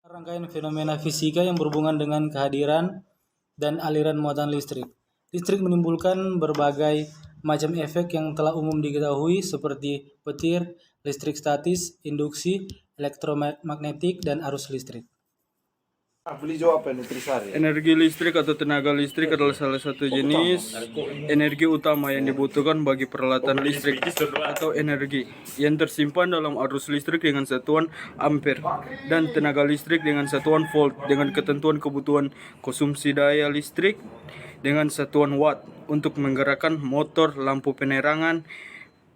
Rangkaian fenomena fisika yang berhubungan dengan kehadiran dan aliran muatan listrik. Listrik menimbulkan berbagai macam efek yang telah umum diketahui seperti petir, listrik statis, induksi, elektromagnetik, dan arus listrik. Energi listrik atau tenaga listrik adalah salah satu jenis energi utama yang dibutuhkan bagi peralatan listrik atau energi yang tersimpan dalam arus listrik dengan satuan ampere dan tenaga listrik dengan satuan volt dengan ketentuan kebutuhan konsumsi daya listrik dengan satuan watt untuk menggerakkan motor, lampu penerangan,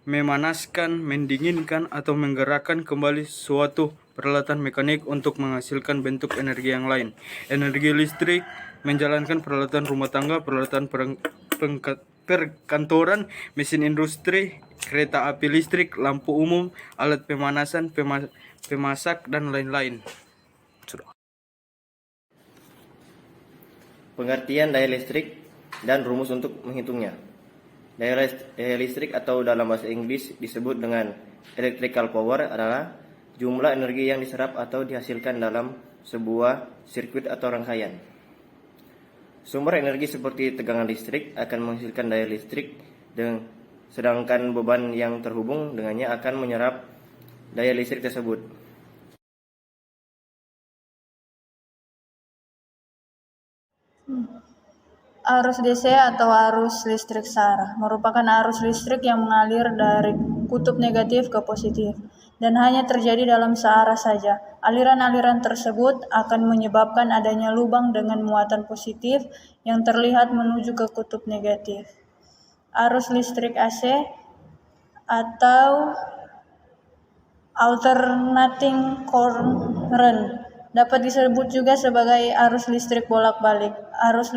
memanaskan, mendinginkan, atau menggerakkan kembali suatu peralatan mekanik untuk menghasilkan bentuk energi yang lain. Energi listrik menjalankan peralatan rumah tangga, peralatan perkantoran, mesin industri, kereta api listrik, lampu umum, alat pemanasan, pemasak, dan lain-lain. Pengertian daya listrik dan rumus untuk menghitungnya. Daya listrik atau dalam bahasa Inggris disebut dengan electrical power adalah jumlah energi yang diserap atau dihasilkan dalam sebuah sirkuit atau rangkaian. Sumber energi seperti tegangan listrik akan menghasilkan daya listrik, sedangkan beban yang terhubung dengannya akan menyerap daya listrik tersebut. Arus DC atau arus listrik searah merupakan arus listrik yang mengalir dari kutub negatif ke positif dan hanya terjadi dalam searah saja. Aliran-aliran tersebut akan menyebabkan adanya lubang dengan muatan positif yang terlihat menuju ke kutub negatif. Arus listrik AC atau alternating current dapat disebut juga sebagai arus listrik bolak-balik. Arus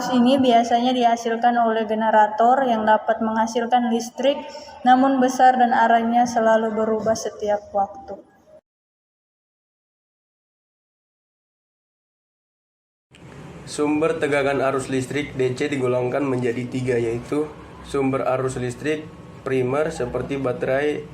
ini biasanya dihasilkan oleh generator yang dapat menghasilkan listrik, namun besar dan arahnya selalu berubah setiap waktu. Sumber tegangan arus listrik DC digolongkan menjadi 3, yaitu sumber arus listrik primer seperti baterai,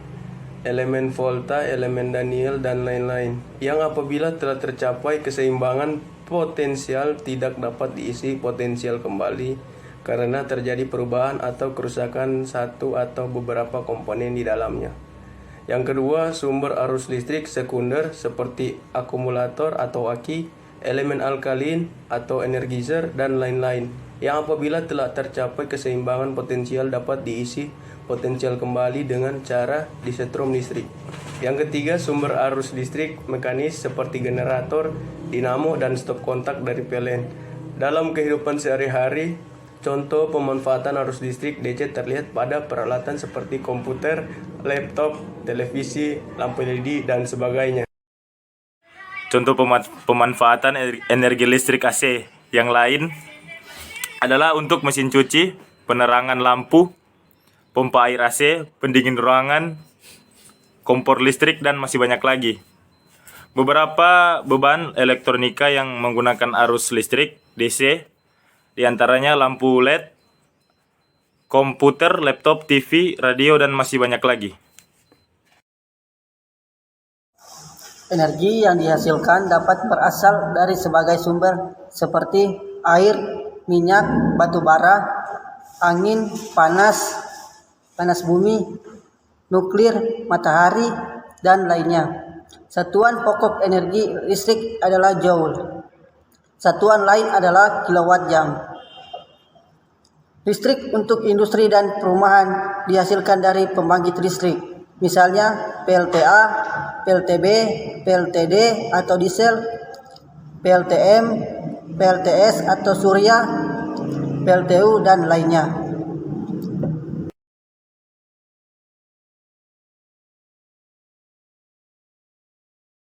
elemen volta, elemen Daniel, dan lain-lain, yang apabila telah tercapai keseimbangan potensial tidak dapat diisi potensial kembali karena terjadi perubahan atau kerusakan satu atau beberapa komponen di dalamnya. Yang kedua, sumber arus listrik sekunder seperti akumulator atau aki, elemen alkalin atau energizer, dan lain-lain, yang apabila telah tercapai keseimbangan potensial dapat diisi potensial kembali dengan cara disetrum listrik. Yang ketiga, sumber arus listrik mekanis seperti generator, dinamo, dan stop kontak dari PLN. Dalam kehidupan sehari-hari, contoh pemanfaatan arus listrik DC terlihat pada peralatan seperti komputer, laptop, televisi, lampu LED, dan sebagainya. Contoh pemanfaatan energi listrik AC yang lain adalah untuk mesin cuci, penerangan lampu, pompa air AC, pendingin ruangan, kompor listrik, dan masih banyak lagi. Beberapa beban elektronika yang menggunakan arus listrik DC, diantaranya lampu LED, komputer, laptop, TV, radio, dan masih banyak lagi. Energi yang dihasilkan dapat berasal dari sebagai sumber seperti air, minyak, batu bara, angin, panas bumi, nuklir, matahari, dan lainnya. Satuan pokok energi listrik adalah joule. Satuan lain adalah kilowatt jam. Listrik untuk industri dan perumahan dihasilkan dari pembangkit listrik, misalnya PLTA, PLTB, PLTD atau diesel, PLTM, PLTS atau surya, PLTU, dan lainnya.